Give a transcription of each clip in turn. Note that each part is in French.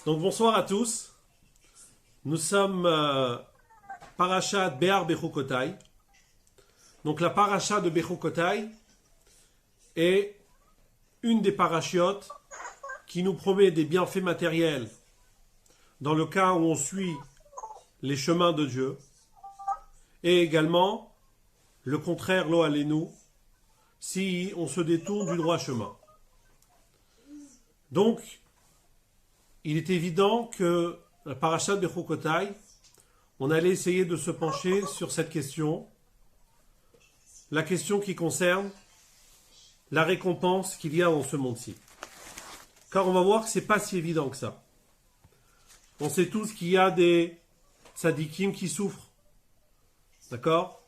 Donc bonsoir à tous. Nous sommes Parashat Behar Bechukotai. Donc la paracha de Bechukotai est une des parachiotes qui nous promet des bienfaits matériels dans le cas où on suit les chemins de Dieu, et également le contraire lo alenu si on se détourne du droit chemin. Donc il est évident que la paracha de Bechukotai, on allait essayer de se pencher sur cette question, la question qui concerne la récompense qu'il y a dans ce monde-ci. Car on va voir que ce n'est pas si évident que ça. On sait tous qu'il y a des tzadikim qui souffrent. D'accord ?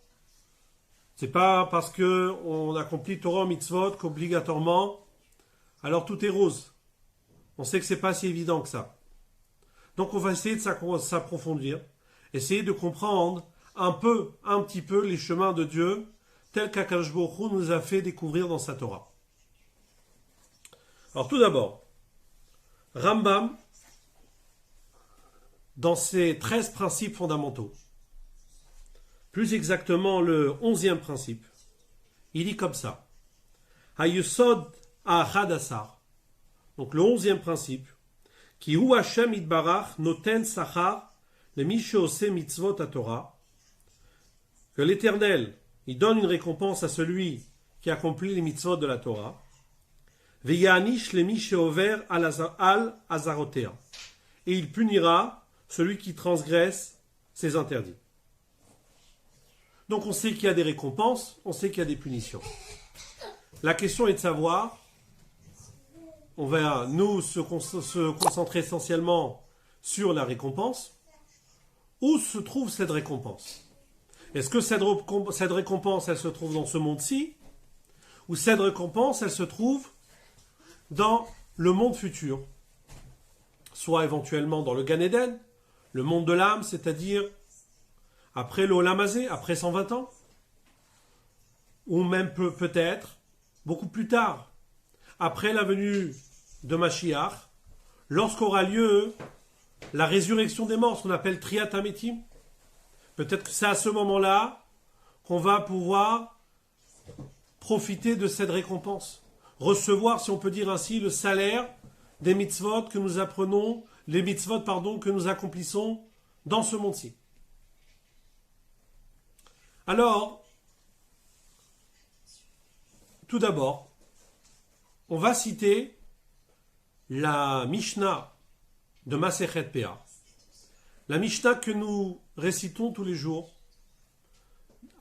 C'est pas parce qu'on accomplit Torah mitzvot qu'obligatoirement, alors tout est rose. On sait que c'est pas si évident que ça. Donc on va essayer de s'approfondir, essayer de comprendre un petit peu les chemins de Dieu tels qu'Akadosh Baruch Hu nous a fait découvrir dans sa Torah. Alors tout d'abord, Rambam, dans ses 13 principes fondamentaux, plus exactement le 11e principe, il dit comme ça. Hayusod Ahad Asar. Donc le 11e principe, qui hu Hashem itbarach noten sachar le mi sheose mitzvot à Torah, que l'Éternel, il donne une récompense à celui qui accomplit les mitzvot de la Torah, veyanish le mi sheover al azarotea, et il punira celui qui transgresse ses interdits. Donc on sait qu'il y a des récompenses, on sait qu'il y a des punitions. La question est de savoir, on va nous se concentrer essentiellement sur la récompense. Où se trouve cette récompense? Est-ce que cette récompense, elle se trouve dans ce monde-ci? Ou cette récompense, elle se trouve dans le monde futur? Soit éventuellement dans le Gan Eden, le monde de l'âme, c'est-à-dire après l'Olam Hazé, après 120 ans, ou même peut-être beaucoup plus tard, après la venue de Mashiach, lorsqu'aura lieu la résurrection des morts, ce qu'on appelle Triat HaMetim. Peut-être que c'est à ce moment-là qu'on va pouvoir profiter de cette récompense, recevoir, si on peut dire ainsi, le salaire des mitzvot que nous apprenons, les mitzvot, que nous accomplissons dans ce monde-ci. Alors, tout d'abord, on va citer la Mishnah de Masechet Peah. La Mishnah que nous récitons tous les jours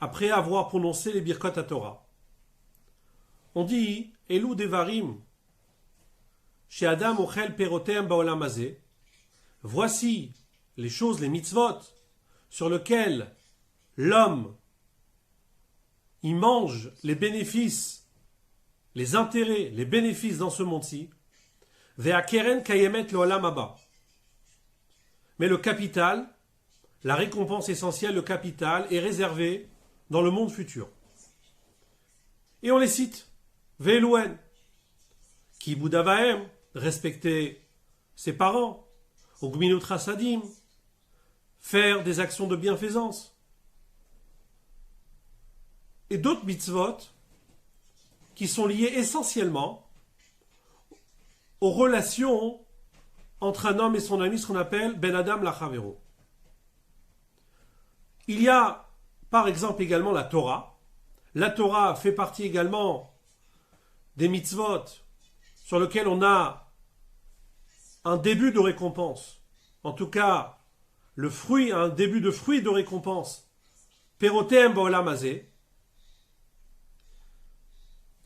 après avoir prononcé les Birkot HaTorah. On dit Elu Devarim chez Adam Ochel Perotem Baolam Hazé. Voici les choses, les mitzvot, sur lesquelles l'homme il mange les bénéfices, les intérêts, les bénéfices dans ce monde-ci. Ve'akeren kayemet le'olam haba. Mais le capital, la récompense essentielle, le capital, est réservé dans le monde futur. Et on les cite. Ve'elouen, kibud avahem, respecter ses parents. Ugminut chasadim, faire des actions de bienfaisance. Et d'autres mitzvot qui sont liés essentiellement aux relations entre un homme et son ami, ce qu'on appelle Ben Adam Lachavero. Il y a par exemple également la Torah. La Torah fait partie également des mitzvot sur lesquels on a un début de récompense. En tout cas, un début de fruit de récompense. Perotem ba'olam hazé.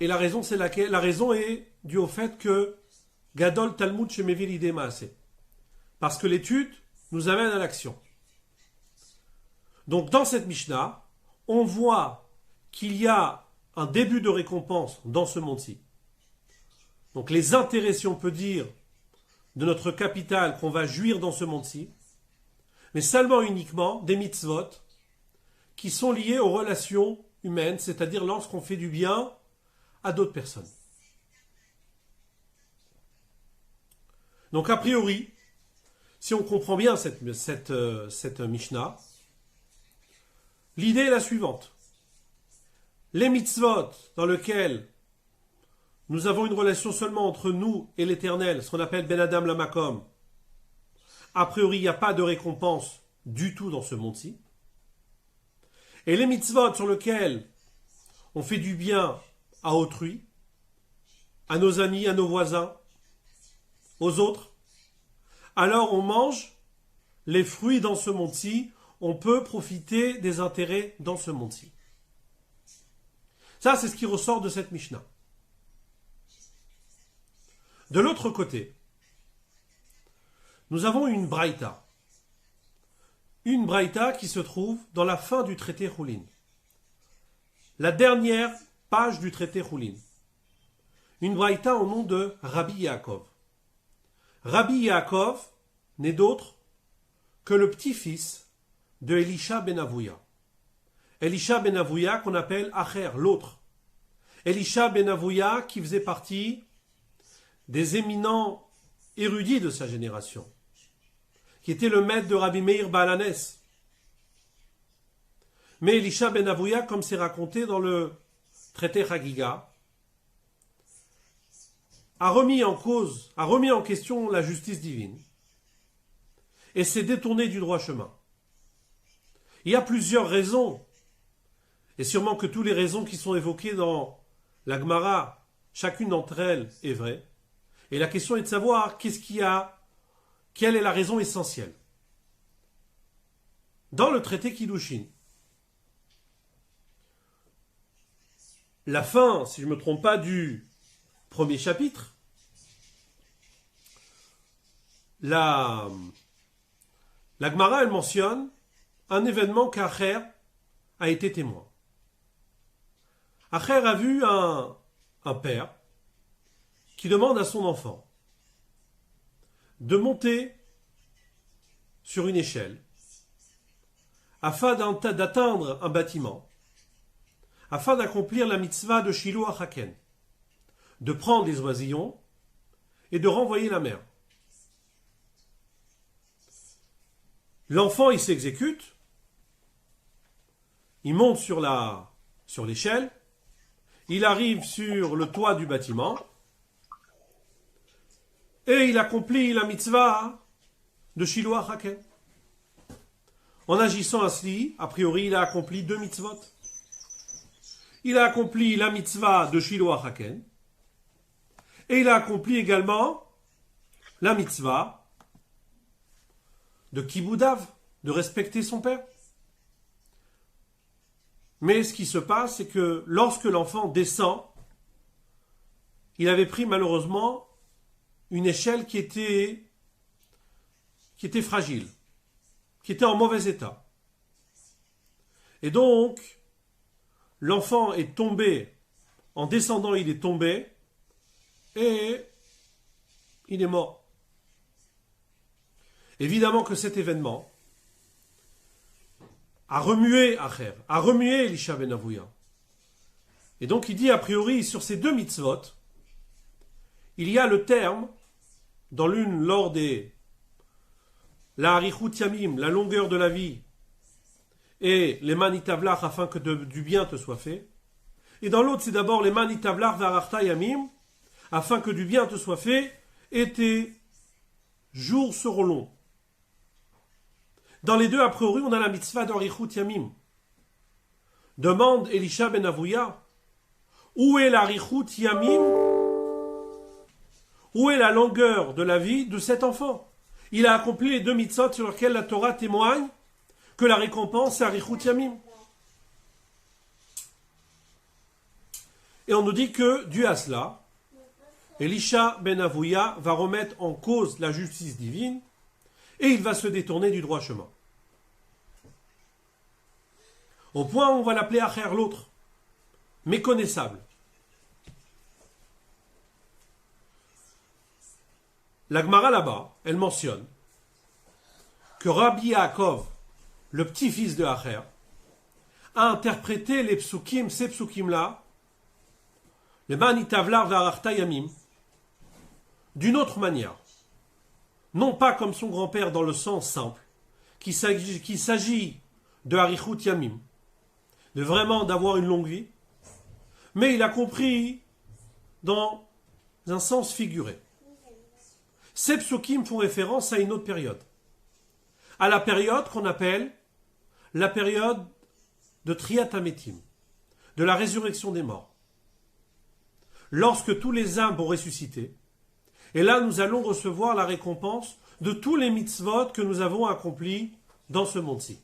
Et la raison est due au fait que Gadol Talmud Shemevir Lidei Maaseh. Parce que l'étude nous amène à l'action. Donc dans cette Mishnah, on voit qu'il y a un début de récompense dans ce monde-ci. Donc les intérêts, si on peut dire, de notre capital qu'on va jouir dans ce monde-ci, mais seulement uniquement des mitzvot qui sont liés aux relations humaines, c'est-à-dire lorsqu'on fait du bien à d'autres personnes. Donc a priori, si on comprend bien cette Mishnah, l'idée est la suivante. Les mitzvot dans lesquels nous avons une relation seulement entre nous et l'Éternel, ce qu'on appelle Ben Adam Lamakom, a priori, il n'y a pas de récompense du tout dans ce monde-ci. Et les mitzvot sur lesquels on fait du bien à autrui, à nos amis, à nos voisins, aux autres, alors on mange les fruits dans ce monde-ci, on peut profiter des intérêts dans ce monde-ci. Ça, c'est ce qui ressort de cette Mishnah. De l'autre côté, nous avons une braïta. Une braïta qui se trouve dans la fin du traité Choulin. La dernière page du traité Choulin. Une braïta au nom de Rabbi Yaakov. Rabbi Yaakov n'est d'autre que le petit-fils de Elisha ben Avouya. Elisha ben Avouya qu'on appelle Acher, l'autre. Elisha ben Avouya qui faisait partie des éminents érudits de sa génération, qui était le maître de Rabbi Meir Baalanes. Mais Elisha ben Avouya, comme c'est raconté dans le traité Chagiga, a remis en question la justice divine et s'est détourné du droit chemin. Il y a plusieurs raisons, et sûrement que toutes les raisons qui sont évoquées dans la Gemara, chacune d'entre elles est vraie. Et la question est de savoir quelle est la raison essentielle. Dans le traité Kiddushin, la fin, si je ne me trompe pas, du premier chapitre, la Gemara, elle mentionne un événement qu'Acher a été témoin. Acher a vu un père qui demande à son enfant de monter sur une échelle afin d'atteindre un bâtiment, afin d'accomplir la mitzvah de Shiloh HaChaken, de prendre les oisillons et de renvoyer la mère. L'enfant, il s'exécute, il monte sur l'échelle, il arrive sur le toit du bâtiment et il accomplit la mitzvah de Shiloh HaChaken. En agissant ainsi, a priori, il a accompli 2 mitzvot. Il a accompli la mitzvah de Shiloh HaChaken et il a accompli également la mitzvah de Kiboudav, de respecter son père. Mais ce qui se passe, c'est que lorsque l'enfant descend, il avait pris malheureusement une échelle qui était fragile, qui était en mauvais état. Et donc, l'enfant est tombé, en descendant il est tombé, et il est mort. Évidemment que cet événement a remué Acher, a remué Elisha ben Avouya. Et donc il dit a priori sur ces 2 mitzvot, il y a le terme, dans l'une lors des la harichut yamim, la longueur de la vie, et les manitavlach afin que du bien te soit fait. Et dans l'autre c'est d'abord les manitavlach varachta yamim, afin que du bien te soit fait, et tes jours seront longs. Dans les deux, a priori, on a la mitzvah d'Arichut Yamim. Demande Elisha ben Avouya, où est l'Arichut Yamim? Où est la longueur de la vie de cet enfant? Il a accompli les 2 mitzvot sur lesquelles la Torah témoigne que la récompense est Arichut Yamim. Et on nous dit que, dû à cela, Elisha ben Avouya va remettre en cause la justice divine et il va se détourner du droit chemin. Au point où on va l'appeler Acher, l'autre, méconnaissable. La Gemara là-bas, elle mentionne que Rabbi Yaakov, le petit-fils de Acher, a interprété les psukim, ces psukim-là, les manitavlar varachta yamim, d'une autre manière. non pas comme son grand-père dans le sens simple, qu'il s'agit de Harichut Yamim, de vraiment d'avoir une longue vie, mais il a compris dans un sens figuré. Ces psukim font référence à une autre période, à la période qu'on appelle la période de Triat Hametim, de la résurrection des morts. Lorsque tous les âmes vont ressusciter, et là nous allons recevoir la récompense de tous les mitzvot que nous avons accomplis dans ce monde-ci.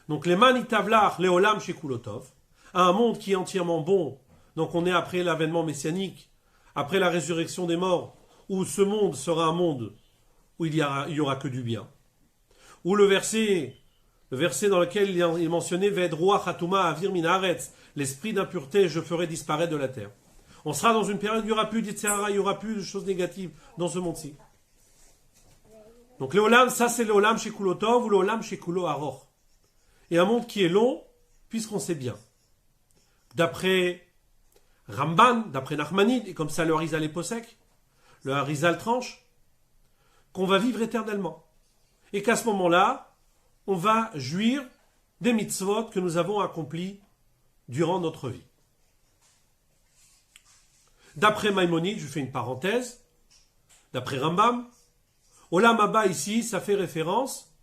Donc les manitavlach, les olam shekulotov, un monde qui est entièrement bon, donc on est après l'avènement messianique, après la résurrection des morts, où ce monde sera un monde où il y aura que du bien. Où le verset dans lequel il est mentionné Vedroa Hatuma Avir Minaretz, l'esprit d'impureté, je ferai disparaître de la terre. On sera dans une période où il n'y aura plus d'Itzhara, il n'y aura plus de choses négatives dans ce monde-ci. Donc l'Olam, ça c'est l'Olam chez Kulotov ou l'Olam chez Kulo Aror. Et un monde qui est long, puisqu'on sait bien. D'après Ramban, d'après Nachmanide, et comme ça le Harizal est possèque, le Harizal tranche, qu'on va vivre éternellement. Et qu'à ce moment-là, on va jouir des mitzvot que nous avons accomplis durant notre vie. D'après Maïmonide, je fais une parenthèse, d'après Rambam, Olam Haba ici, ça fait référence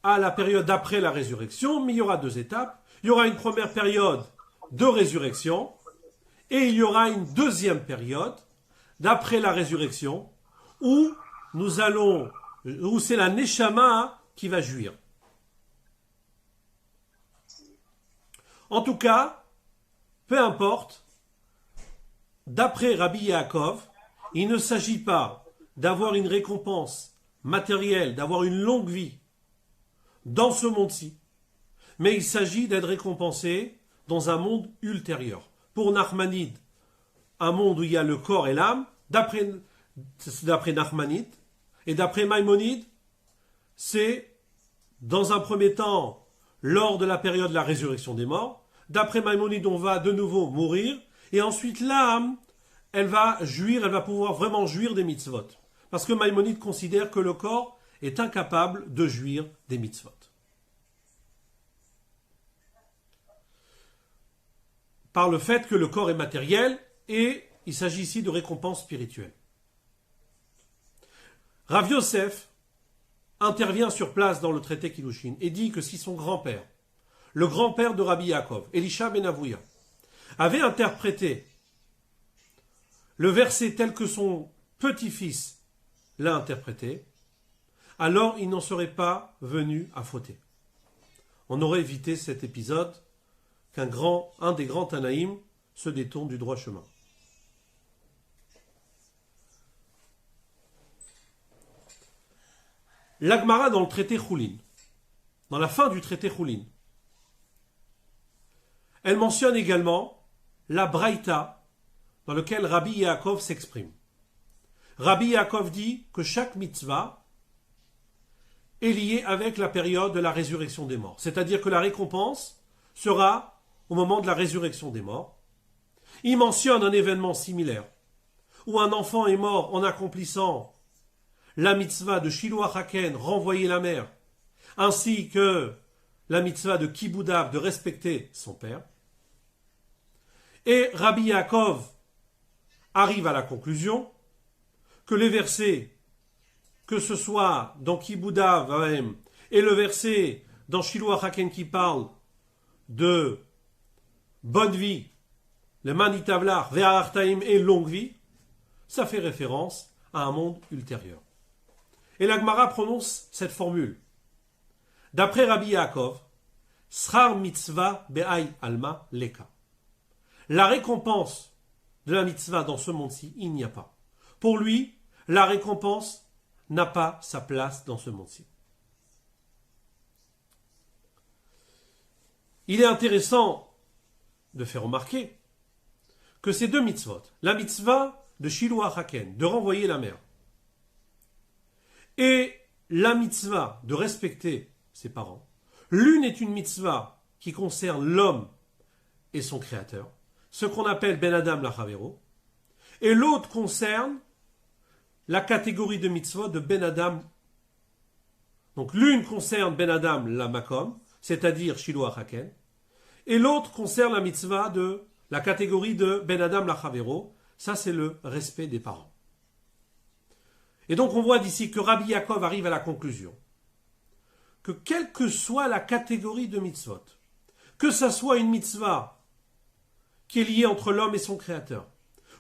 à la période d'après la résurrection, mais il y aura deux étapes. Il y aura une première période de résurrection et il y aura une deuxième période d'après la résurrection où c'est la Neshama qui va jouir. En tout cas, peu importe, d'après Rabbi Yaakov, il ne s'agit pas d'avoir une récompense matérielle, d'avoir une longue vie dans ce monde-ci, mais il s'agit d'être récompensé dans un monde ultérieur. Pour Nachmanide, un monde où il y a le corps et l'âme, d'après Nachmanide, et d'après Maïmonide, c'est dans un premier temps lors de la période de la résurrection des morts. D'après Maïmonide, on va de nouveau mourir, et ensuite l'âme, elle va pouvoir vraiment jouir des mitzvot. Parce que Maïmonide considère que le corps est incapable de jouir des mitzvot. Par le fait que le corps est matériel, et il s'agit ici de récompense spirituelle. Rav Yosef intervient sur place dans le traité Kiddushin et dit que si son grand-père, le grand-père de Rabbi Yaakov, Elisha ben Avouya, avait interprété le verset tel que son petit-fils l'a interprété, alors il n'en serait pas venu à fauter. On aurait évité cet épisode qu'un des grands Tanaïm se détourne du droit chemin. L'Agmara dans le traité Choulin, dans la fin du traité Choulin, elle mentionne également la Braïta dans laquelle Rabbi Yaakov s'exprime. Rabbi Yaakov dit que chaque mitzvah est liée avec la période de la résurrection des morts. C'est-à-dire que la récompense sera au moment de la résurrection des morts. Il mentionne un événement similaire où un enfant est mort en accomplissant la mitzvah de Shiloh Haken, renvoyer la mère, ainsi que la mitzvah de Kiboudav, de respecter son père. Et Rabbi Yaakov arrive à la conclusion que les versets, que ce soit dans Kiboudav et le verset dans Shiloh Haken qui parle de bonne vie, le Manitavlar, Ve'artaim et longue vie, ça fait référence à un monde ultérieur. Et l'Agmara prononce cette formule. D'après Rabbi Yaakov, Srar mitzvah be'ay alma leka. La récompense de la mitzvah dans ce monde-ci, il n'y a pas. Pour lui, la récompense n'a pas sa place dans ce monde-ci. Il est intéressant de faire remarquer que ces deux mitzvot, la mitzvah de Shiloh Haken, de renvoyer la mère, et la mitzvah de respecter ses parents, l'une est une mitzvah qui concerne l'homme et son créateur, ce qu'on appelle Ben Adam la Chavero, et l'autre concerne la catégorie de mitzvot de Ben Adam. Donc l'une concerne Ben Adam la Makom, c'est-à-dire Shiloh Haken, et l'autre concerne la mitzvah de la catégorie de Ben Adam la Chavero, ça c'est le respect des parents. Et donc on voit d'ici que Rabbi Yaakov arrive à la conclusion que quelle que soit la catégorie de mitzvot, que ça soit une mitzvah qui est liée entre l'homme et son créateur,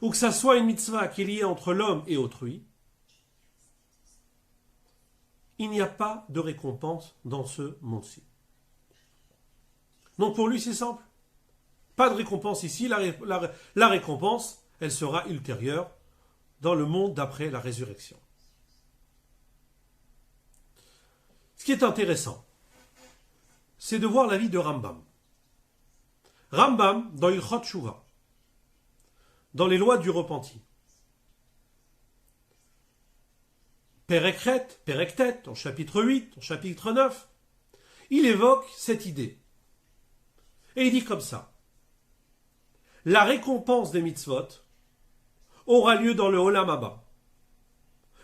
ou que ça soit une mitzvah qui est liée entre l'homme et autrui, il n'y a pas de récompense dans ce monde-ci. Donc pour lui c'est simple. Pas de récompense ici, la récompense, elle sera ultérieure dans le monde d'après la résurrection. Ce qui est intéressant, c'est de voir la vie de Rambam. Rambam, dans Ilchot Shuvah, dans les lois du repenti, Perektet, en chapitre 8, en chapitre 9, il évoque cette idée. Et il dit comme ça: la récompense des mitzvot aura lieu dans le Olam Haba.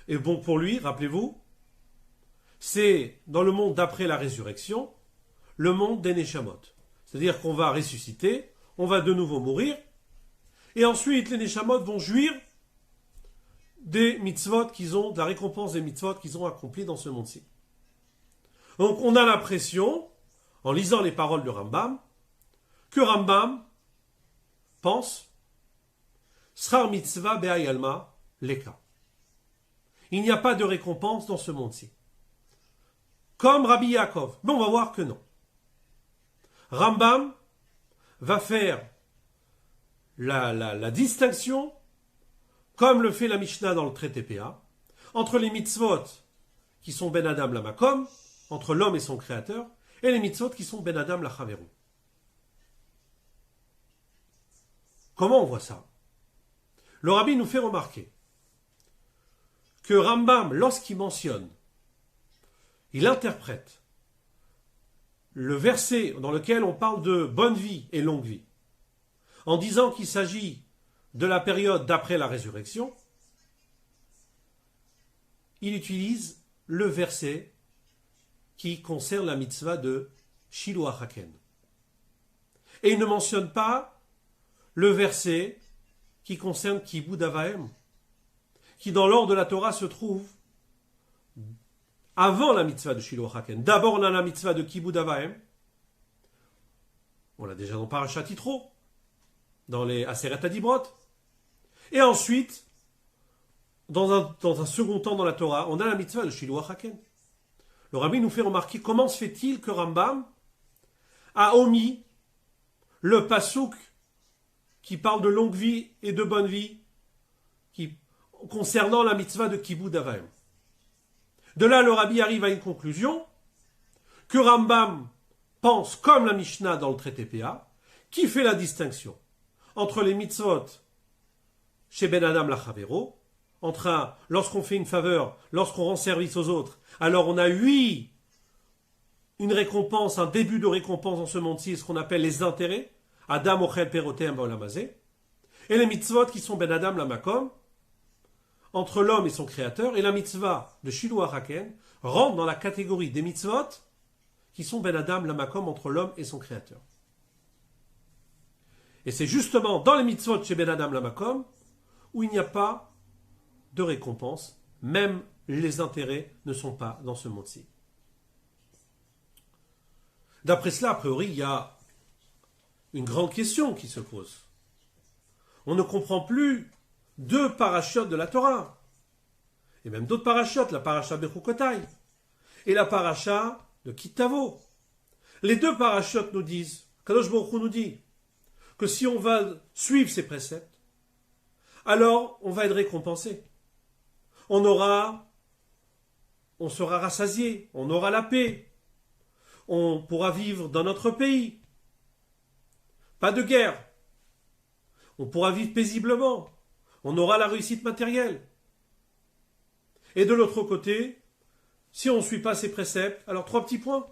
Et bon, pour lui, rappelez-vous, c'est dans le monde d'après la résurrection, le monde des Neshamot. C'est-à-dire qu'on va ressusciter, on va de nouveau mourir, et ensuite les Neshamot vont jouir des mitzvot qu'ils ont, de la récompense des mitzvot qu'ils ont accomplies dans ce monde-ci. Donc on a l'impression, en lisant les paroles de Rambam, que Rambam pense Srar mitzvah be'ayalma leka. Il n'y a pas de récompense dans ce monde-ci. Comme Rabbi Yaakov. Mais on va voir que non. Rambam va faire la distinction, comme le fait la Mishnah dans le traité PA, entre les mitzvot qui sont Ben Adam la Makom, entre l'homme et son créateur, et les mitzvot qui sont Ben Adam la Chaveru. Comment on voit ça? Le Rabbi nous fait remarquer que Rambam, lorsqu'il mentionne, il interprète le verset dans lequel on parle de bonne vie et longue vie, en disant qu'il s'agit de la période d'après la résurrection, il utilise le verset qui concerne la mitzvah de Shiloh Haken. Et il ne mentionne pas le verset qui concerne Kibud Avaim, qui dans l'ordre de la Torah se trouve avant la mitzvah de Shiloh Haken. D'abord on a la mitzvah de Kibud Avaim, on l'a déjà dans Parashat Yitro, dans les Aseret Adibrot, et ensuite, dans un second temps dans la Torah, on a la mitzvah de Shiloh Haken. Le Rabbi nous fait remarquer comment se fait-il que Rambam a omis le pasuk qui parle de longue vie et de bonne vie concernant la mitzvah de Kibud Avaim. De là, le Rabbi arrive à une conclusion que Rambam pense comme la Mishnah dans le traité PA, qui fait la distinction entre les mitzvot chez Ben Adam la Chavero, lorsqu'on fait une faveur, lorsqu'on rend service aux autres, alors on a une récompense, un début de récompense dans ce monde-ci, ce qu'on appelle les intérêts, Adam ochel perotem ba'olamazé, et les mitzvot qui sont Ben Adam la Makom, entre l'homme et son créateur, et la mitzvah de Shiloh Haken rentre dans la catégorie des mitzvot qui sont Ben Adam la Makom, entre l'homme et son créateur. Et c'est justement dans les mitzvot chez Ben Adam la Makom où il n'y a pas de récompense, même les intérêts ne sont pas dans ce monde-ci. D'après cela, a priori, il y a une grande question qui se pose. On ne comprend plus deux parachutes de la Torah, et même d'autres parachutes, la paracha Bechukotai et la paracha de Kitavo. Les deux parachutes nous disent, Kadosh Baruch Hu nous dit, que si on va suivre ces préceptes, alors on va être récompensé. On sera rassasié, on aura la paix, on pourra vivre dans notre pays, pas de guerre, on pourra vivre paisiblement, on aura la réussite matérielle. Et de l'autre côté, si on ne suit pas ces préceptes, alors 3 petits points.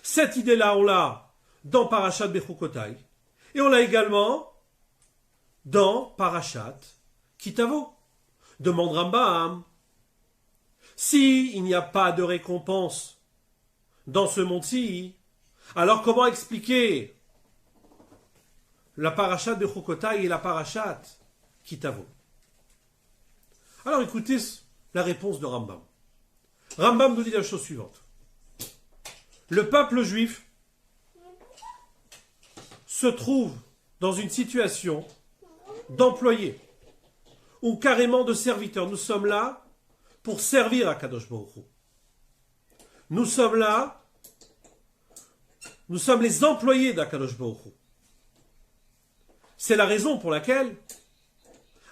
Cette idée-là, on l'a dans Parashat Bechukotai, et on l'a également dans Parashat Kitavo. Demande Rambam, Si il n'y a pas de récompense dans ce monde-ci, alors comment expliquer la parachate de Chokotai et la parachate Kitavo? Alors écoutez la réponse de Rambam. Rambam nous dit la chose suivante. Le peuple juif se trouve dans une situation d'employé ou carrément de serviteur. Nous sommes là pour servir à Kadosh Baruch Hu. Nous sommes là, nous sommes les employés d'Akadosh Baruch Hu. C'est la raison pour laquelle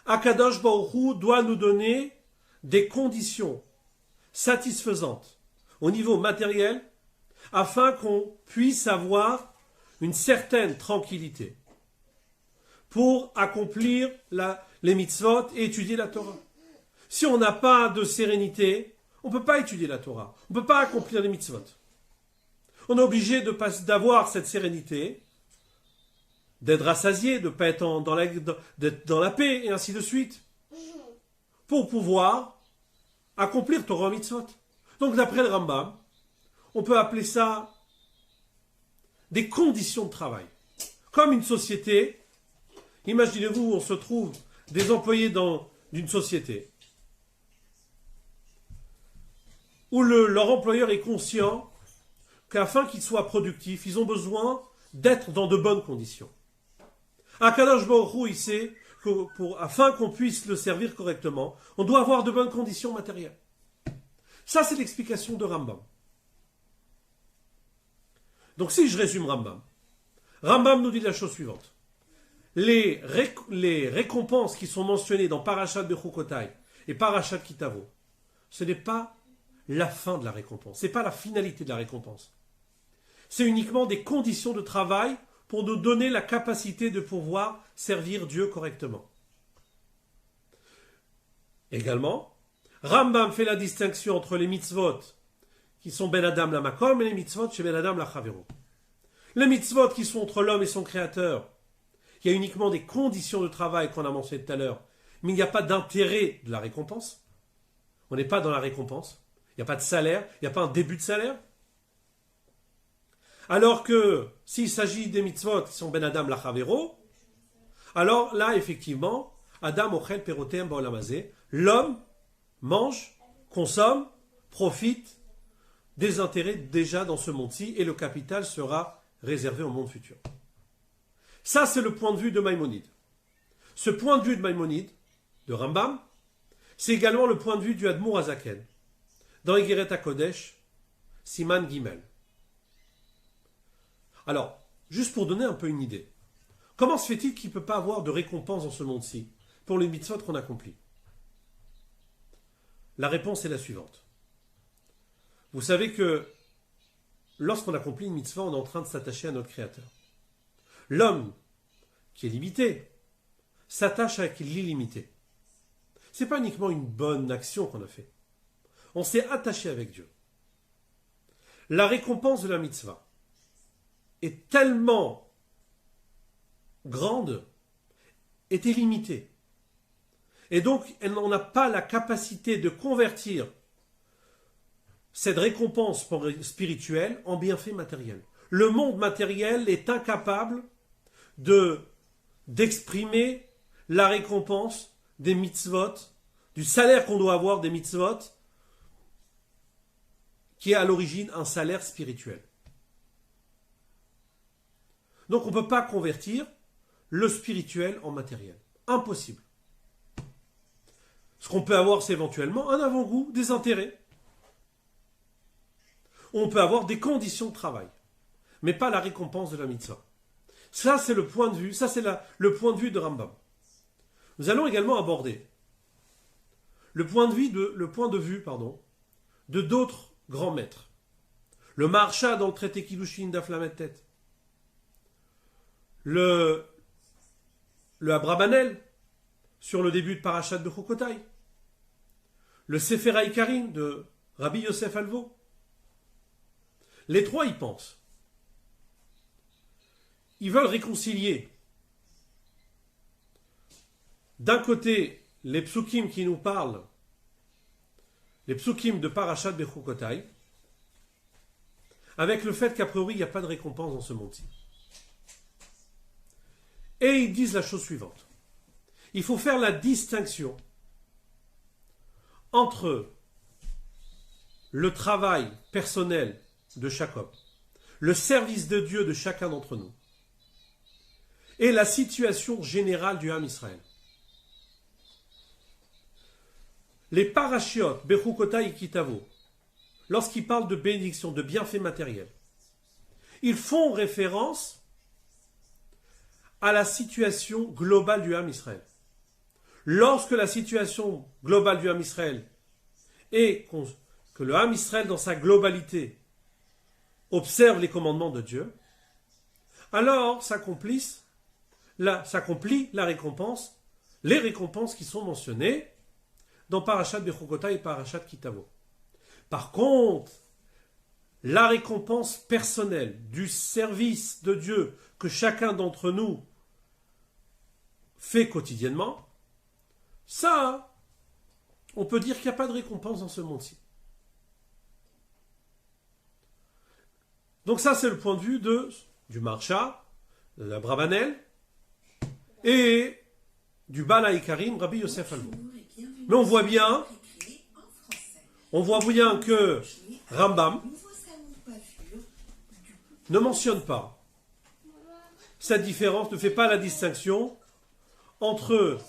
Akadosh Baruch Hu doit nous donner des conditions satisfaisantes au niveau matériel afin qu'on puisse avoir une certaine tranquillité pour accomplir les mitzvot et étudier la Torah. Si on n'a pas de sérénité, on ne peut pas étudier la Torah, on ne peut pas accomplir les mitzvot. On est obligé d'avoir cette sérénité, d'être rassasié, de ne pas être d'être dans la paix, et ainsi de suite, pour pouvoir accomplir Torah mitzvot. Donc d'après le Rambam, on peut appeler ça des conditions de travail. Comme une société, imaginez-vous, on se trouve des employés d'une société où leur employeur est conscient qu'afin qu'ils soient productifs, ils ont besoin d'être dans de bonnes conditions. Akadosh Baruch Hu, il sait afin qu'on puisse le servir correctement, on doit avoir de bonnes conditions matérielles. Ça, c'est l'explication de Rambam. Donc si je résume Rambam, Rambam nous dit la chose suivante. Les récompenses qui sont mentionnées dans Parashat Bechukotai et Parashat Kitavo, ce n'est pas la fin de la récompense, ce n'est pas la finalité de la récompense. C'est uniquement des conditions de travail pour nous donner la capacité de pouvoir servir Dieu correctement. Également, Rambam fait la distinction entre les mitzvot qui sont Ben Adam la Makom et les mitzvot chez Ben Adam la Chavero. Les mitzvot qui sont entre l'homme et son créateur, il y a uniquement des conditions de travail qu'on a mentionnées tout à l'heure, mais il n'y a pas d'intérêt de la récompense. On n'est pas dans la récompense. Il n'y a pas de salaire, il n'y a pas un début de salaire. Alors que s'il s'agit des mitzvot qui sont Ben Adam la Chavero, alors là, effectivement, Adam ochel perotem ba'olamazé, l'homme mange, consomme, profite des intérêts déjà dans ce monde-ci et le capital sera réservé au monde futur. Ça, c'est le point de vue de Maïmonide. Ce point de vue de Maïmonide, de Rambam, c'est également le point de vue du Admour Azaken, dans Egeret HaKodesh, Siman Gimel. Alors, juste pour donner un peu une idée, comment se fait-il qu'il ne peut pas avoir de récompense dans ce monde-ci pour les mitzvot qu'on accomplit? La réponse est la suivante. Vous savez que lorsqu'on accomplit une mitzvah, on est en train de s'attacher à notre Créateur. L'homme, qui est limité, s'attache avec l'illimité. Ce n'est pas uniquement une bonne action qu'on a fait. On s'est attaché avec Dieu. La récompense de la mitzvah est tellement grande, est illimitée. Et donc, on n'a pas la capacité de convertir cette récompense spirituelle en bienfait matériel. Le monde matériel est incapable d'exprimer la récompense des mitzvot, du salaire qu'on doit avoir des mitzvot, qui est à l'origine un salaire spirituel. Donc on ne peut pas convertir le spirituel en matériel. Impossible. Ce qu'on peut avoir, c'est éventuellement un avant-goût, des intérêts. On peut avoir des conditions de travail, mais pas la récompense de la mitzvah. Ça, c'est le point de vue, le point de vue de Rambam. Nous allons également aborder le point de vue de d'autres grands maîtres. Le Maharsha dans le traité Kiddushin d'Af Lamed Tet. Le Abrabanel sur le début de Parashat de Chokotai. Le Sefer HaIkarim de Rabbi Yosef Alvo. Les trois y pensent. Ils veulent réconcilier d'un côté les psukim qui nous parlent les psukim de Parashat Bechukotai, avec le fait qu'a priori il n'y a pas de récompense dans ce monde-ci. Et ils disent la chose suivante. Il faut faire la distinction entre le travail personnel de chaque homme, le service de Dieu de chacun d'entre nous, et la situation générale du Ham Israël. Les parashiot, Bechukota et Kitavo, lorsqu'ils parlent de bénédiction, de bienfaits matériels, ils font référence à la situation globale du Ham Israël. Lorsque la situation globale du Ham Israël est que le Ham Israël dans sa globalité observe les commandements de Dieu, alors s'accomplit la récompense, les récompenses qui sont mentionnées dans Parashat Bechukota et Parashat Kitavo. Par contre, la récompense personnelle du service de Dieu que chacun d'entre nous fait quotidiennement, ça, on peut dire qu'il n'y a pas de récompense dans ce monde-ci. Donc ça, c'est le point de vue du Marsha, de la Brabanel, et du Bala Ikarim, Rabbi Yosef Albo. Mais on voit bien que Rambam ne mentionne pas cette différence, ne fait pas la distinction entre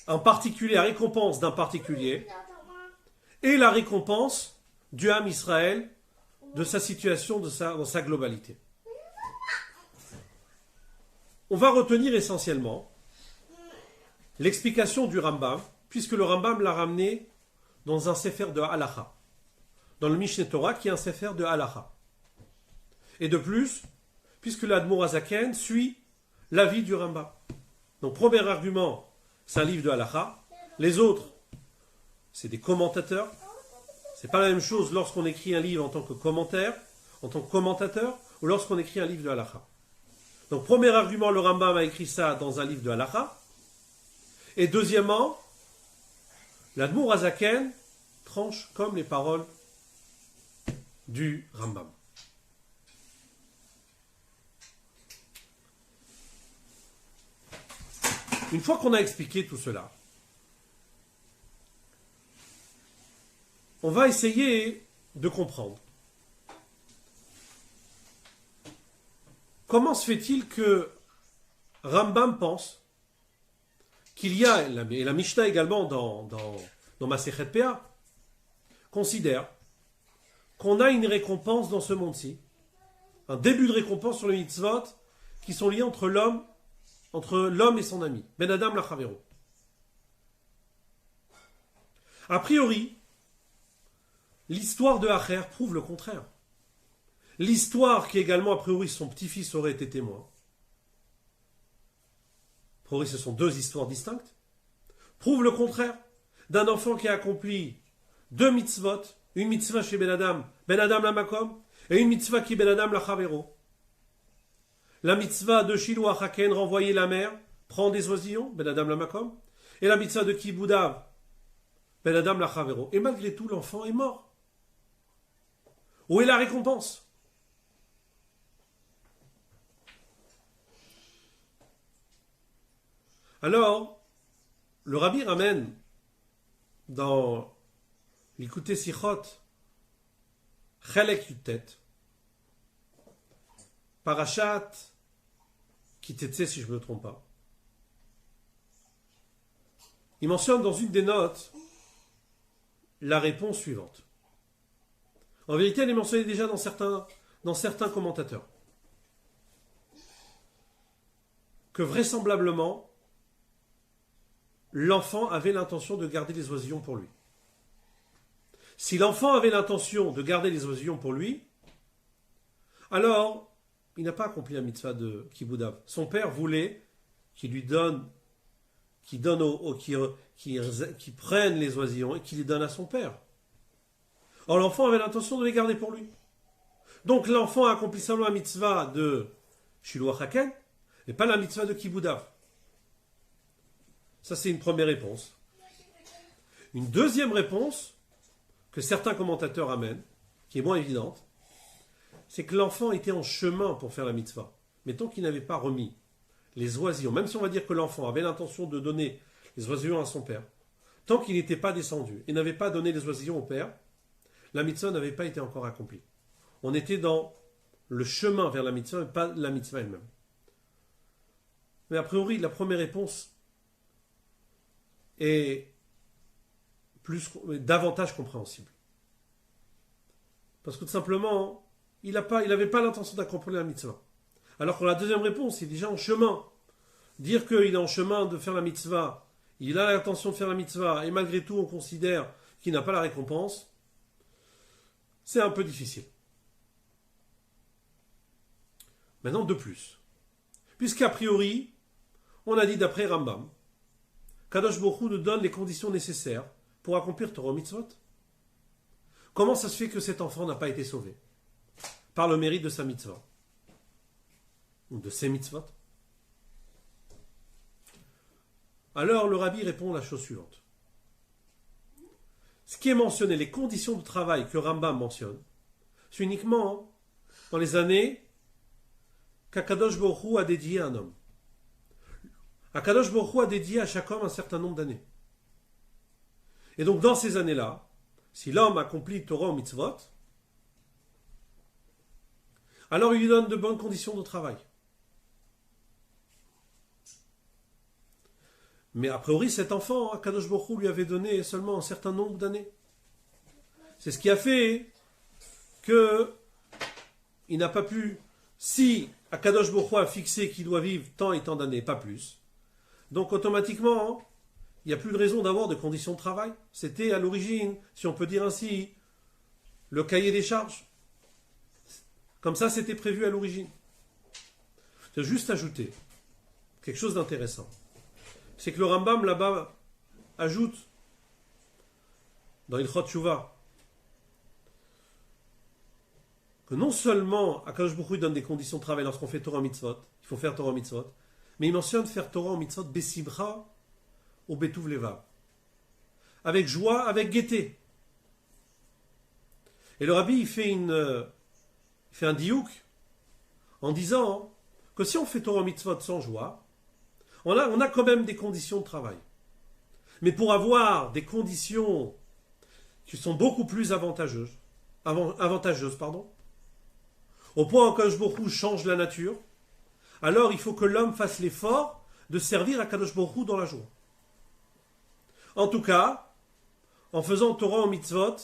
un particulier, la récompense d'un particulier, et la récompense du Ham Israël de sa situation, dans sa globalité. On va retenir essentiellement l'explication du Rambam, puisque le Rambam l'a ramené dans un sefer de Halacha, dans le Mishneh Torah qui est un sefer de Halacha. Et de plus, puisque l'Admour Hazaken suit l'avis du Rambam. Donc premier argument, c'est un livre de Halacha. Les autres, c'est des commentateurs. C'est pas la même chose lorsqu'on écrit un livre en tant que commentaire, en tant que commentateur, ou lorsqu'on écrit un livre de Halacha. Donc premier argument, le Rambam a écrit ça dans un livre de Halacha. Et deuxièmement, l'Admour Hazaken tranche comme les paroles du Rambam. Une fois qu'on a expliqué tout cela, on va essayer de comprendre. Comment se fait-il que Rambam pense qu'il y a, et la Mishnah également dans Masechet Péa, considère qu'on a une récompense dans ce monde-ci, un début de récompense sur les mitzvot qui sont liés entre l'homme et son ami, Ben Adam la Chavero. A priori, l'histoire de Acher prouve le contraire. L'histoire qui également, a priori, son petit-fils aurait été témoin. A priori, ce sont deux histoires distinctes. Prouve le contraire d'un enfant qui a accompli deux mitzvot, une mitzvah chez Ben Adam la Makom, et une mitzvah qui est Ben Adam la Chavero. La mitzvah de Shiloh Haken, renvoyer la mer, prendre des oisillons, Ben Adam la Makom, et la mitzvah de Kiboudav, Ben Adam la Chavero. Et malgré tout, l'enfant est mort. Où est la récompense? Alors, le Rabbi ramène dans l'Ikouté Sichot, Chelek Yutet, Parashat Kitetse, si je ne me trompe pas. Il mentionne dans une des notes la réponse suivante. En vérité, elle est mentionnée déjà dans certains commentateurs. Que vraisemblablement, l'enfant avait l'intention de garder les oisillons pour lui. Si l'enfant avait l'intention de garder les oisillons pour lui, alors il n'a pas accompli la mitzvah de Kiboudav. Son père voulait qu'il prenne les oisillons et qu'il les donne à son père. Or l'enfant avait l'intention de les garder pour lui. Donc l'enfant a accompli seulement la mitzvah de Shiloh Haken et pas la mitzvah de Kiboudav. Ça c'est une première réponse. Une deuxième réponse que certains commentateurs amènent, qui est moins évidente, c'est que l'enfant était en chemin pour faire la mitzvah. Mais tant qu'il n'avait pas remis les oisillons, même si on va dire que l'enfant avait l'intention de donner les oisillons à son père, tant qu'il n'était pas descendu et n'avait pas donné les oisillons au père, la mitzvah n'avait pas été encore accomplie. On était dans le chemin vers la mitzvah, mais pas la mitzvah elle-même. Mais a priori, la première réponse est davantage compréhensible. Parce que tout simplement, il n'avait pas l'intention d'accomplir la mitzvah. Alors que la deuxième réponse, il est déjà en chemin. Dire qu'il est en chemin de faire la mitzvah, il a l'intention de faire la mitzvah, et malgré tout on considère qu'il n'a pas la récompense, c'est un peu difficile. Maintenant, de plus. Puisqu'a priori, on a dit d'après Rambam, Kadosh Baruch Hu nous donne les conditions nécessaires pour accomplir Torah Mitzvot. Comment ça se fait que cet enfant n'a pas été sauvé? Par le mérite de sa mitzvah. Ou de ses mitzvot. Alors le rabbi répond la chose suivante. Ce qui est mentionné, les conditions de travail que Rambam mentionne, c'est uniquement dans les années qu'Akadosh Baruch Hu a dédié à un homme. Akadosh Baruch Hu a dédié à chaque homme un certain nombre d'années. Et donc dans ces années-là, si l'homme accomplit Torah ou mitzvot, alors il lui donne de bonnes conditions de travail. Mais a priori, cet enfant, Akadosh Baruch Hu lui avait donné seulement un certain nombre d'années. C'est ce qui a fait que il n'a pas pu, si Akadosh Baruch Hu a fixé qu'il doit vivre tant et tant d'années, pas plus, donc automatiquement, il n'y a plus de raison d'avoir de conditions de travail. C'était à l'origine, si on peut dire ainsi, le cahier des charges. Comme ça, c'était prévu à l'origine. Je vais juste ajouter quelque chose d'intéressant. C'est que le Rambam là-bas ajoute dans Ilchot Shuvah que non seulement Akadosh Baruch Hu donne des conditions de travail lorsqu'on fait Torah Mitzvot, il faut faire Torah Mitzvot, mais il mentionne faire Torah Mitzvot Besibra ou Betuv Levav. Avec joie, avec gaieté. Et le Rabbi il fait un diouk en disant que si on fait Torah Mitzvot sans joie, on a quand même des conditions de travail. Mais pour avoir des conditions qui sont beaucoup plus avantageuses, au point que Kadosh Baruch Hu change la nature, alors il faut que l'homme fasse l'effort de servir à Kadosh Baruch Hu dans la joie. En tout cas, en faisant Torah en mitzvot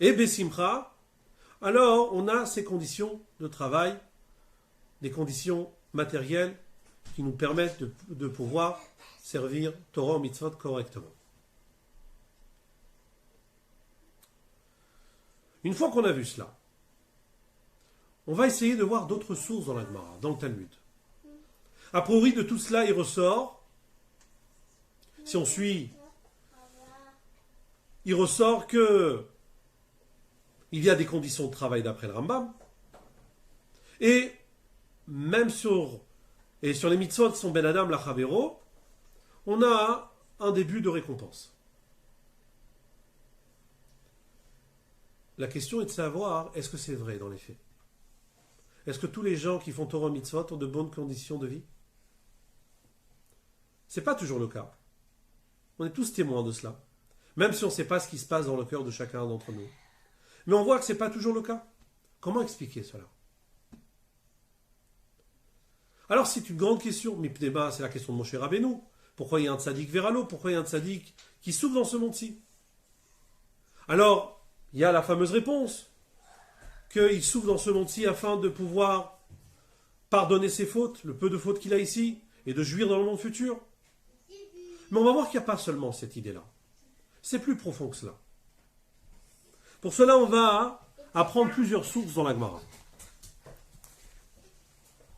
et Besimcha, alors on a ces conditions de travail, des conditions matérielles qui nous permettent de pouvoir servir Torah en mitzvot correctement. Une fois qu'on a vu cela, on va essayer de voir d'autres sources dans la Gemara, dans le Talmud. A priori de tout cela, il ressort, si on suit, il ressort que il y a des conditions de travail d'après le Rambam, et même sur les mitzvot sont Ben Adam la Chavero, on a un début de récompense. La question est de savoir, est-ce que c'est vrai dans les faits? Est-ce que tous les gens qui font Torah mitzvot ont de bonnes conditions de vie? Ce n'est pas toujours le cas. On est tous témoins de cela. Même si on ne sait pas ce qui se passe dans le cœur de chacun d'entre nous. Mais on voit que ce n'est pas toujours le cas. Comment expliquer cela? Alors c'est une grande question. Mais c'est la question de Moshe Rabbeinu. Pourquoi il y a un tzaddik vers l'eau? Pourquoi il y a un tzaddik qui souffre dans ce monde-ci? Alors, il y a la fameuse réponse. Qu'il souffre dans ce monde-ci afin de pouvoir pardonner ses fautes, le peu de fautes qu'il a ici, et de jouir dans le monde futur. Mais on va voir qu'il n'y a pas seulement cette idée-là. C'est plus profond que cela. Pour cela, on va apprendre plusieurs sources dans la Gemara.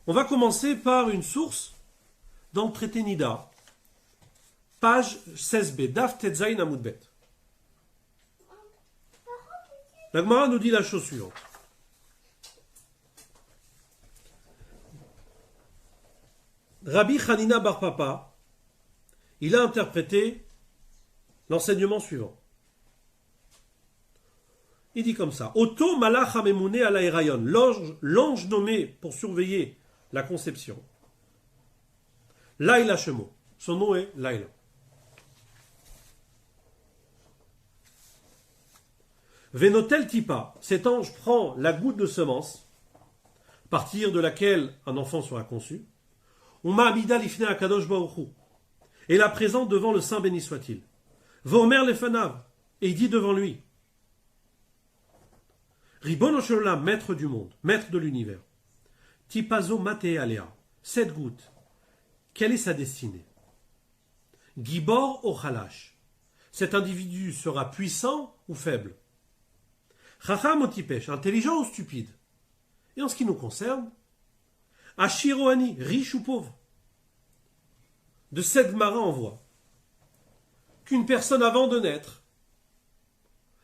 On va commencer par une source dans le traité Nida, page 16b, Daf Tetzain Amud Bet. La Gemara nous dit la chose suivante. Rabbi Hanina Bar Papa, il a interprété l'enseignement suivant. Il dit comme ça. Oto malach hamemune ala herayon. L'ange nommé pour surveiller la conception. Laila Shemo. Son nom est Laila. Venotel Tipa. Cet ange prend la goutte de semence, à partir de laquelle un enfant sera conçu. Uma abida lifne akadosh baruchu. Et la présente devant le Saint béni soit-il. Vormer lefanav. Et il dit devant lui. Ribono shel olam, maître du monde, maître de l'univers. Tipazo mate alea. Cette goutte. Quelle est sa destinée? Gibor ou Khalash. Cet individu sera puissant ou faible? Chacham ou Tipesh, intelligent ou stupide? Et en ce qui nous concerne, Ashiroani, riche ou pauvre? De cette Gemara on voit qu'une personne avant de naître,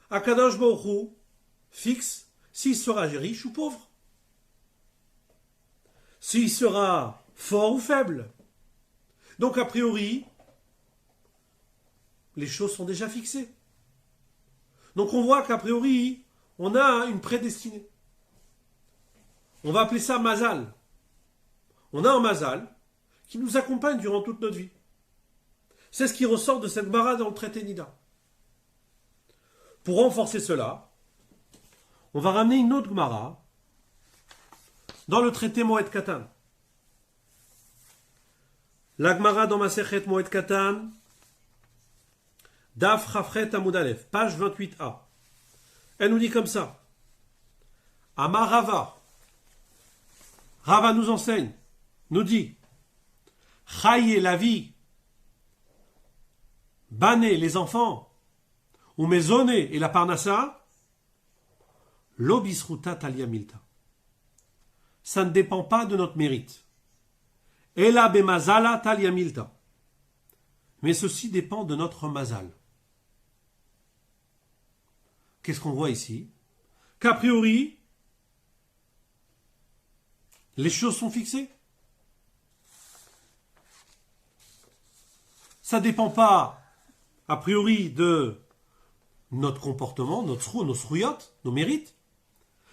Akadosh Baruch Hu fixe s'il sera riche ou pauvre, s'il sera fort ou faible. Donc a priori, les choses sont déjà fixées. Donc on voit qu'a priori, on a une prédestinée. On va appeler ça Mazal. On a un Mazal qui nous accompagne durant toute notre vie. C'est ce qui ressort de cette Gemara dans le traité Nida. Pour renforcer cela, on va ramener une autre Gemara dans le traité Moed Katan. La Gemara dans Masechet Moed Katan, Daf Chafret Amud Aleph, page 28a. Elle nous dit comme ça. Amar Rava. Rava nous enseigne, nous dit Chaye la vie, Bané les enfants, ou Mezoné et la Parnassa, Lobisruta Talia Milta. Ça ne dépend pas de notre mérite. Ela Bemazala Talia Milta. Mais ceci dépend de notre mazal. Qu'est-ce qu'on voit ici? Qu'a priori, les choses sont fixées. Ça ne dépend pas, a priori, de notre comportement, nos srouyot, nos mérites,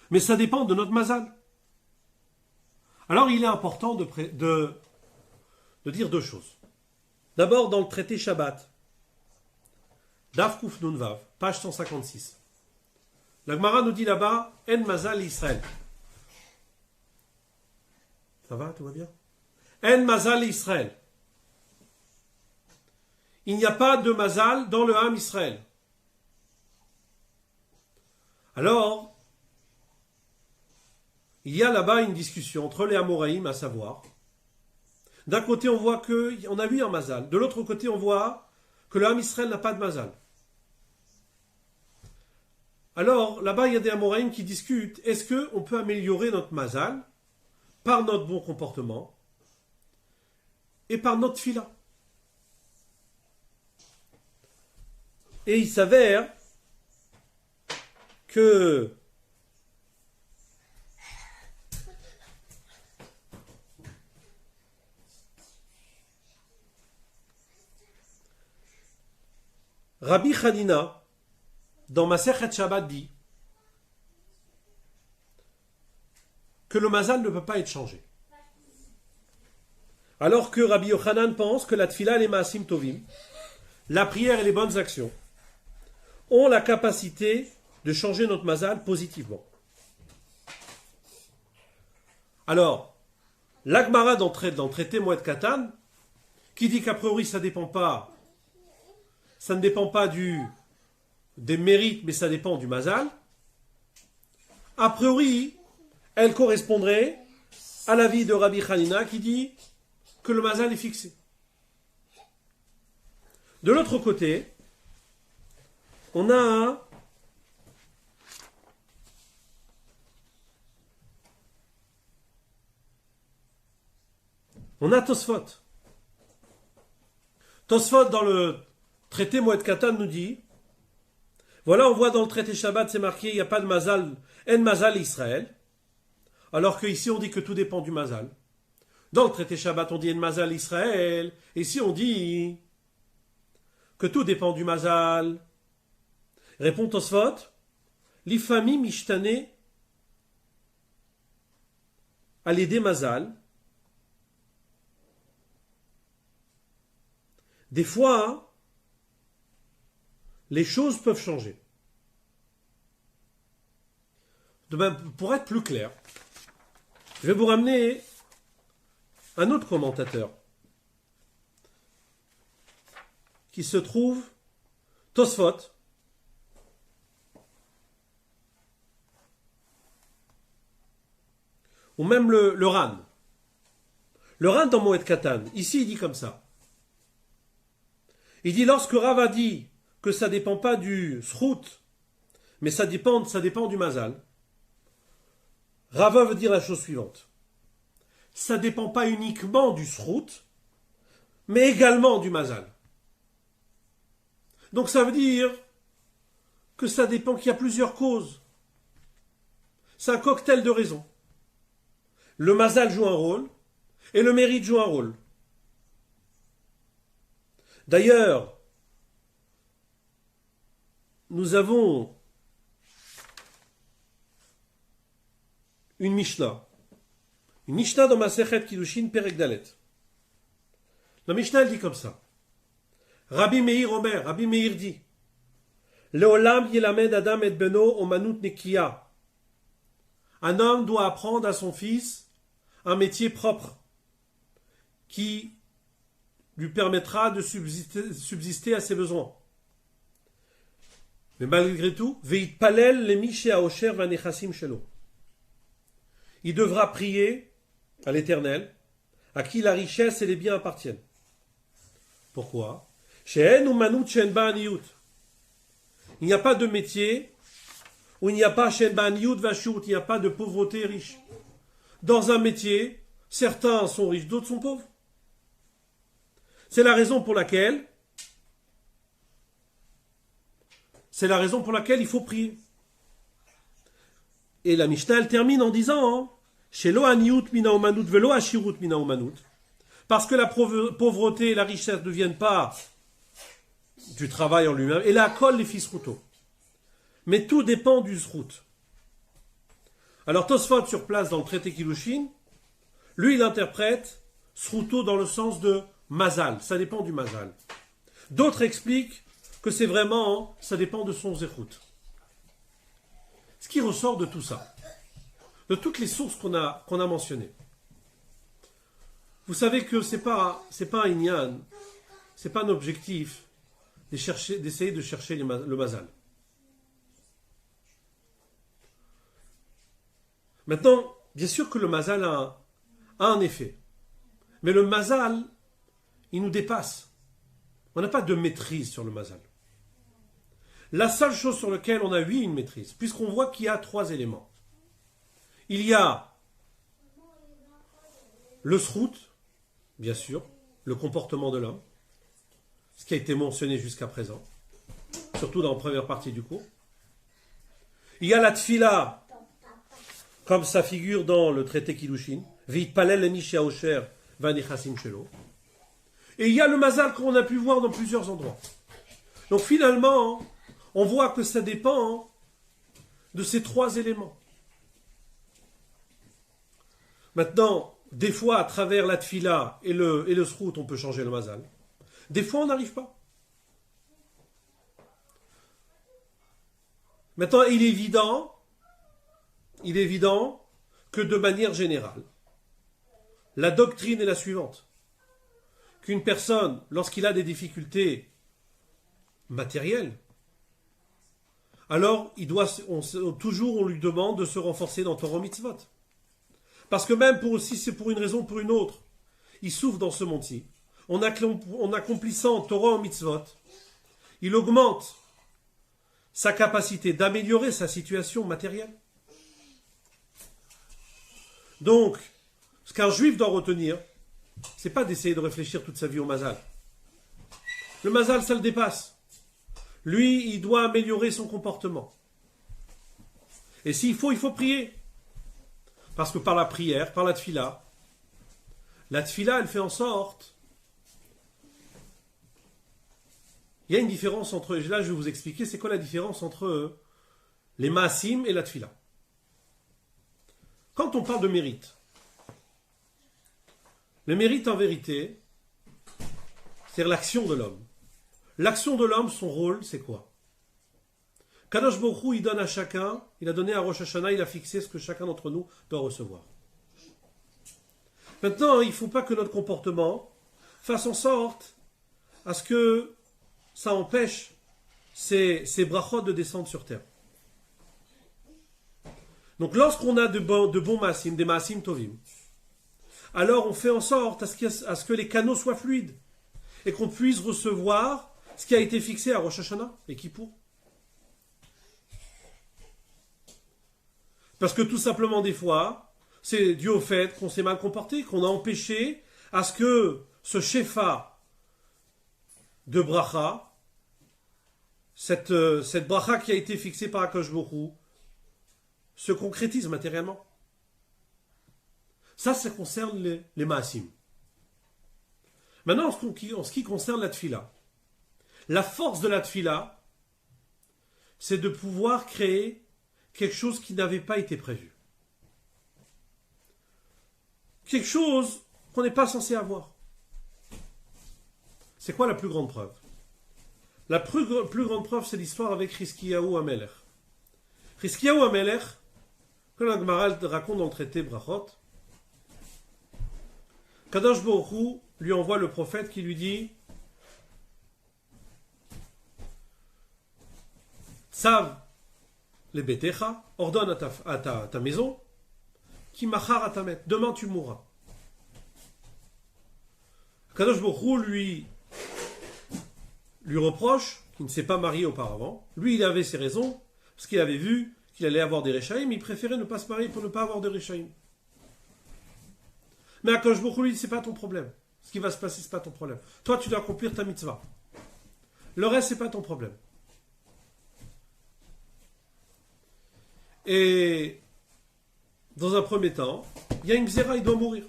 mais ça dépend de notre mazal. Alors il est important de dire deux choses. D'abord, dans le traité Shabbat, Daf Kuf Nun Vav, page 156. La Gemara nous dit là-bas, En Mazal Israël. Ça va, tout va bien? En Mazal Israël. Il n'y a pas de Mazal dans le Ham Israël. Alors, il y a là-bas une discussion entre les Amoraïm, à savoir, d'un côté on voit qu'on a eu un Mazal, de l'autre côté on voit que le Ham Israël n'a pas de Mazal. Alors, là-bas il y a des Amoraïm qui discutent, est-ce qu'on peut améliorer notre Mazal par notre bon comportement et par notre fila? Et il s'avère que Rabbi Hanina, dans Masechet Shabbat, dit que le mazal ne peut pas être changé. Alors que Rabbi Yochanan pense que la tfila et les maasim tovim, la prière et les bonnes actions, ont la capacité de changer notre mazal positivement. Alors, l'Agmara dans le traité Moed Katan, qui dit qu'a priori ça ne dépend pas des mérites, mais ça dépend du mazal, a priori, elle correspondrait à l'avis de Rabbi Hanina qui dit que le mazal est fixé. De l'autre côté, on a Tosfot. Tosfot dans le traité Moed Katan nous dit, voilà, on voit dans le traité Shabbat, c'est marqué, il n'y a pas de mazal, en mazal Israël, alors qu'ici on dit que tout dépend du mazal. Dans le traité Shabbat, on dit en mazal Israël, et ici on dit que tout dépend du mazal. Répond Tosfot, L'ifami mishtane à l'aider mazal. Des fois, les choses peuvent changer. Pour être plus clair, je vais vous ramener un autre commentateur qui se trouve Tosfot, ou même le Ran. Le Ran dans Moed Katan, ici il dit comme ça. Il dit lorsque Rav a dit que ça ne dépend pas du srout, mais ça dépend du mazal. Rava veut dire la chose suivante. Ça ne dépend pas uniquement du srout, mais également du mazal. Donc ça veut dire que ça dépend qu'il y a plusieurs causes. C'est un cocktail de raisons. Le mazal joue un rôle et le mérite joue un rôle. D'ailleurs, nous avons une Mishnah. Une Mishnah dans Masechet Kiddushin Perek Dalet. La Mishnah elle dit comme ça. Rabbi Meir dit Leolam yelamed adam et beno omanut nekiya. Un homme doit apprendre à son fils un métier propre qui lui permettra de subsister à ses besoins. Mais malgré tout, veit palel lemi she'aosher vanechasim shelo. Il devra prier à l'Éternel, à qui la richesse et les biens appartiennent. Pourquoi? Il n'y a pas de métier où il n'y a pas il n'y a pas de pauvreté riche. Dans un métier, certains sont riches, d'autres sont pauvres. C'est la raison pour laquelle il faut prier. Et la Mishnah elle termine en disant parce que la pauvreté et la richesse ne viennent pas du travail en lui-même, et la colle les fils routeaux. Mais tout dépend du zrout. Alors Tosfot sur place dans le traité Kiddushin, lui il interprète zrouto dans le sens de mazal, ça dépend du mazal. D'autres expliquent que c'est vraiment, ça dépend de son zérout. Ce qui ressort de tout ça, de toutes les sources qu'on a mentionnées. Vous savez que c'est pas un inyan, c'est pas un objectif d'essayer de chercher le mazal. Maintenant, bien sûr que le mazal a un effet. Mais le mazal, il nous dépasse. On n'a pas de maîtrise sur le mazal. La seule chose sur laquelle on a, oui, une maîtrise, puisqu'on voit qu'il y a 3 éléments. Il y a le srout, bien sûr, le comportement de l'homme, ce qui a été mentionné jusqu'à présent, surtout dans la première partie du cours. Il y a la tfila, comme ça figure dans le traité Kiddushin, Veit palel lemi she'aosher vanechasim shelo. Et il y a le mazal qu'on a pu voir dans plusieurs endroits. Donc finalement, on voit que ça dépend de ces 3 éléments. Maintenant, des fois, à travers la tfila et le srout, on peut changer le mazal. Des fois, on n'arrive pas. Maintenant, il est évident que de manière générale, la doctrine est la suivante. Qu'une personne, lorsqu'il a des difficultés matérielles, alors toujours on lui demande de se renforcer dans Torah Mitzvot. Parce que même si c'est pour une raison ou pour une autre, il souffre dans ce monde-ci. En accomplissant Torah Mitzvot, il augmente sa capacité d'améliorer sa situation matérielle. Donc, ce qu'un juif doit retenir, c'est pas d'essayer de réfléchir toute sa vie au mazal. Le mazal, ça le dépasse. Lui, il doit améliorer son comportement. Et s'il faut, il faut prier. Parce que par la prière, par la tfila, elle fait en sorte... Il y a une différence entre... Là, je vais vous expliquer, c'est quoi la différence entre les maasim et la tfila. Quand on parle de mérite, le mérite en vérité, c'est l'action de l'homme. L'action de l'homme, son rôle, c'est quoi? Kadosh Baruch Hu, il donne à chacun, il a donné à Rosh Hashanah, il a fixé ce que chacun d'entre nous doit recevoir. Maintenant, il ne faut pas que notre comportement fasse en sorte à ce que ça empêche ces brachot de descendre sur terre. Donc lorsqu'on a de bons maasim, des maasim tovim, alors on fait en sorte à ce que les canaux soient fluides et qu'on puisse recevoir ce qui a été fixé à Rosh Hashanah et Kippour. Parce que tout simplement des fois, c'est dû au fait qu'on s'est mal comporté, qu'on a empêché à ce que ce shefa de bracha, cette bracha qui a été fixée par Akadosh Baruch Hu, se concrétise matériellement. Ça concerne les maasim. Maintenant, en ce qui concerne la tfila, la force de la tfila, c'est de pouvoir créer quelque chose qui n'avait pas été prévu. Quelque chose qu'on n'est pas censé avoir. C'est quoi la plus grande preuve? La plus grande preuve, c'est l'histoire avec Hiskiyahu Amelech. Hiskiyahu Amelech, que la Gemara raconte dans le traité Brachot, Kadosh Baruch Hu lui envoie le prophète qui lui dit Tsav les betecha, ordonne à ta maison, qui machar à ta mette, demain tu mourras. Kadosh Baruch Hu lui reproche qu'il ne s'est pas marié auparavant. Lui, il avait ses raisons, parce qu'il avait vu qu'il allait avoir des Réchaïm, il préférait ne pas se marier pour ne pas avoir de Réchaïm. Mais Akadosh Baruch Hu lui dit, c'est pas ton problème. Ce qui va se passer, c'est pas ton problème. Toi, tu dois accomplir ta mitzvah. Le reste, c'est pas ton problème. Et dans un premier temps, il y a une xéra, il doit mourir.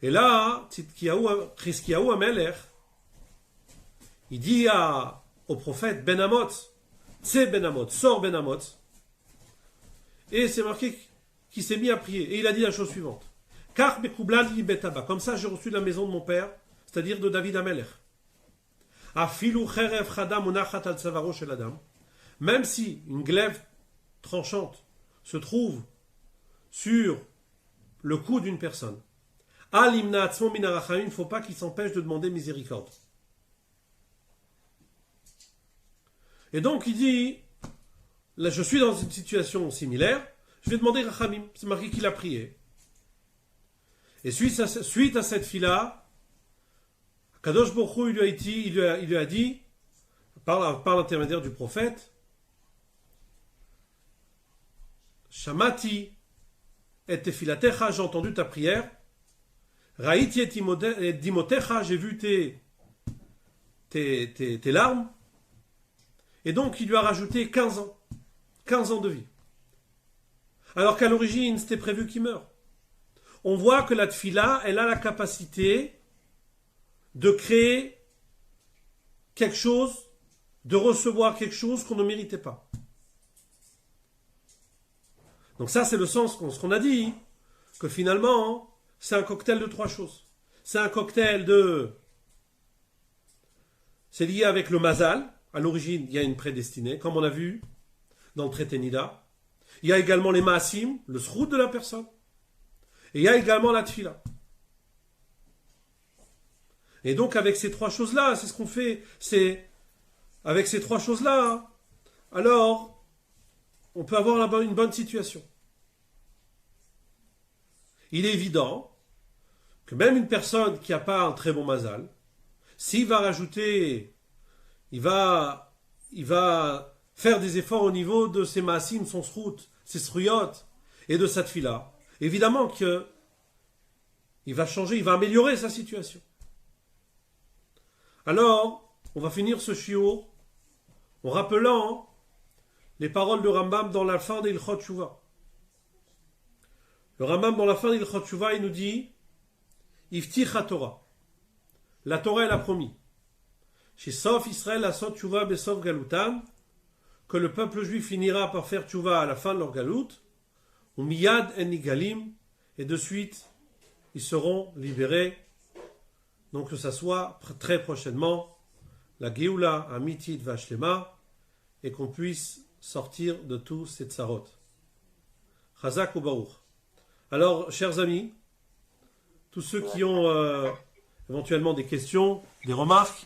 Et là, Hiskiyahu Amelech, il dit au prophète Ben Amot, c'est Ben Amot, sors Ben Amot. Et c'est marqué qu'il s'est mis à prier. Et il a dit la chose suivante. Car Bekublan li betaba. Comme ça, j'ai reçu de la maison de mon père, c'est-à-dire de David Amelech. Afilu cherev chada munachat al tzavaro shel adam. Même si une glaive tranchante se trouve sur le cou d'une personne, Alimna atzmo min harachamim, il ne faut pas qu'il s'empêche de demander miséricorde. Et donc il dit, là je suis dans une situation similaire, je vais demander rachamim. C'est marqué qu'il a prié. Et suite à cette fila, Kadosh Baruch Hu il lui a dit, par l'intermédiaire du prophète, Shamati et tefilatecha, j'ai entendu ta prière. Raïti et dimotecha, j'ai vu tes larmes. Et donc il lui a rajouté 15 ans. 15 ans de vie. Alors qu'à l'origine, c'était prévu qu'il meure. On voit que la tfila, elle a la capacité de créer quelque chose, de recevoir quelque chose qu'on ne méritait pas. Donc ça, c'est le sens ce qu'on a dit, que finalement, c'est un cocktail de trois choses. C'est un cocktail de... C'est lié avec le mazal. À l'origine, il y a une prédestinée, comme on a vu dans le traité Nida. Il y a également les maasim, le srout de la personne. Et il y a également la tfila. Et donc, avec ces trois choses-là, c'est ce qu'on fait. Avec ces trois choses-là, alors, on peut avoir une bonne situation. Il est évident que même une personne qui n'a pas un très bon mazal, s'il va rajouter, il va faire des efforts au niveau de ses maasim, son srout, ses sruyot et de sa tfila, évidemment qu'il va changer, il va améliorer sa situation. Alors, on va finir ce shiur en rappelant les paroles de Rambam dans la fin d'Ilchot Teshuvah. Le Rambam dans la fin d'Ilchot Teshuvah, il nous dit Ifticha Torah. La Torah, elle a promis. Chez Sof Israël, la Sot Teshuvah, Besof Galutam, que le peuple juif finira par faire tchouva à la fin de leur galoute, ou miyad en nigalim, et de suite, ils seront libérés. Donc que ça soit très prochainement la Géoula Amitit Vashlema, et qu'on puisse sortir de tous ces tsarot. Chazak ou Baruch. Alors, chers amis, tous ceux qui ont éventuellement des questions, des remarques,